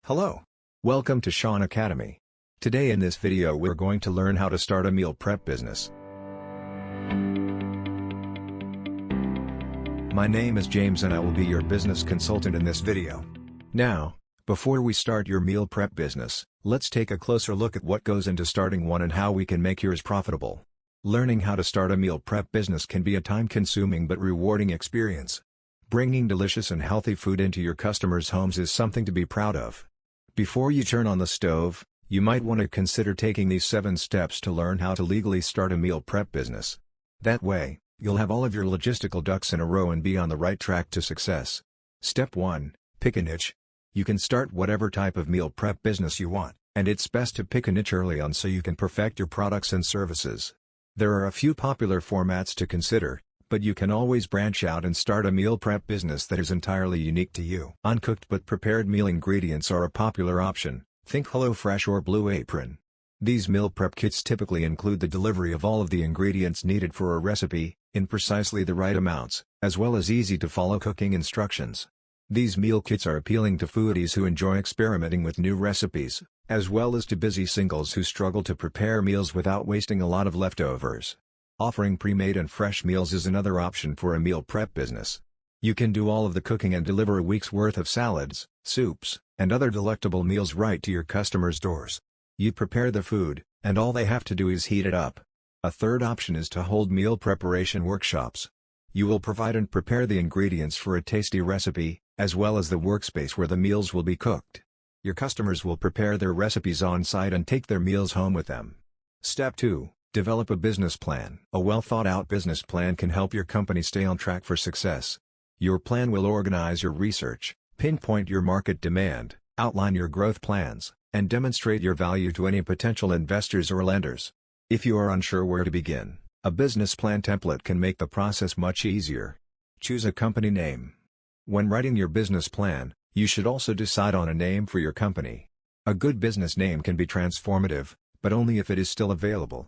Hello. Welcome to Shaun Academy. Today in this video we're going to learn how to start a meal prep business. My name is James and I will be your business consultant in this video. Now, before we start your meal prep business, let's take a closer look at what goes into starting one and how we can make yours profitable. Learning how to start a meal prep business can be a time-consuming but rewarding experience. Bringing delicious and healthy food into your customers' homes is something to be proud of. Before you turn on the stove, you might want to consider taking these 7 steps to learn how to legally start a meal prep business. That way, you'll have all of your logistical ducks in a row and be on the right track to success. Step 1. Pick a niche. You can start whatever type of meal prep business you want, and it's best to pick a niche early on so you can perfect your products and services. There are a few popular formats to consider, but you can always branch out and start a meal prep business that is entirely unique to you. Uncooked but prepared meal ingredients are a popular option. Think HelloFresh or Blue Apron. These meal prep kits typically include the delivery of all of the ingredients needed for a recipe, in precisely the right amounts, as well as easy-to-follow cooking instructions. These meal kits are appealing to foodies who enjoy experimenting with new recipes, as well as to busy singles who struggle to prepare meals without wasting a lot of leftovers. Offering pre-made and fresh meals is another option for a meal prep business. You can do all of the cooking and deliver a week's worth of salads, soups, and other delectable meals right to your customers' doors. You prepare the food, and all they have to do is heat it up. A third option is to hold meal preparation workshops. You will provide and prepare the ingredients for a tasty recipe, as well as the workspace where the meals will be cooked. Your customers will prepare their recipes on-site and take their meals home with them. Step 2. Develop a business plan. A well-thought-out business plan can help your company stay on track for success. Your plan will organize your research, pinpoint your market demand, outline your growth plans, and demonstrate your value to any potential investors or lenders. If you are unsure where to begin, a business plan template can make the process much easier. Choose a company name. When writing your business plan, you should also decide on a name for your company. A good business name can be transformative, but only if it is still available.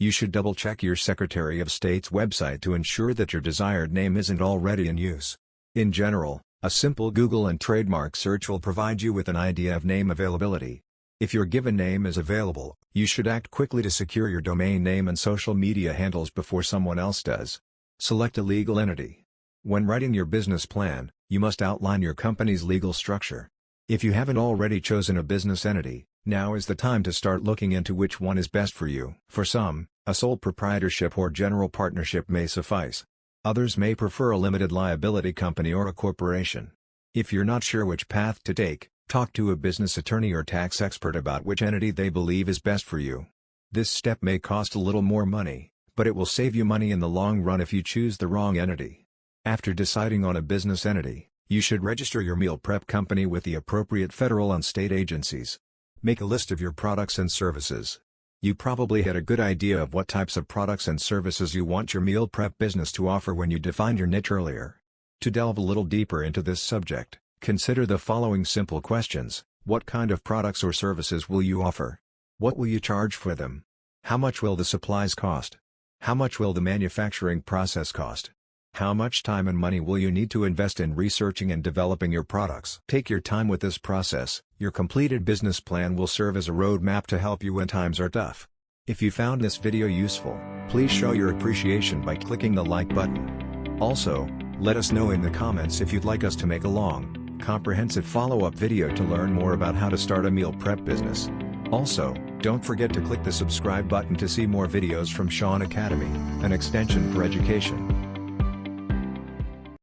You should double-check your Secretary of State's website to ensure that your desired name isn't already in use. In general, a simple Google and trademark search will provide you with an idea of name availability. If your given name is available, you should act quickly to secure your domain name and social media handles before someone else does. Select a legal entity. When writing your business plan, you must outline your company's legal structure. If you haven't already chosen a business entity, now is the time to start looking into which one is best for you. For some, a sole proprietorship or general partnership may suffice. Others may prefer a limited liability company or a corporation. If you're not sure which path to take, talk to a business attorney or tax expert about which entity they believe is best for you. This step may cost a little more money, but it will save you money in the long run if you choose the wrong entity. After deciding on a business entity, you should register your meal prep company with the appropriate federal and state agencies. Make a list of your products and services. You probably had a good idea of what types of products and services you want your meal prep business to offer when you defined your niche earlier. To delve a little deeper into this subject, consider the following simple questions. What kind of products or services will you offer? What will you charge for them? How much will the supplies cost? How much will the manufacturing process cost? How much time and money will you need to invest in researching and developing your products? Take your time with this process. Your completed business plan will serve as a roadmap to help you when times are tough. If you found this video useful, please show your appreciation by clicking the like button. Also, let us know in the comments if you'd like us to make a long, comprehensive follow-up video to learn more about how to start a meal prep business. Also, don't forget to click the subscribe button to see more videos from Shaun Academy, an extension for education.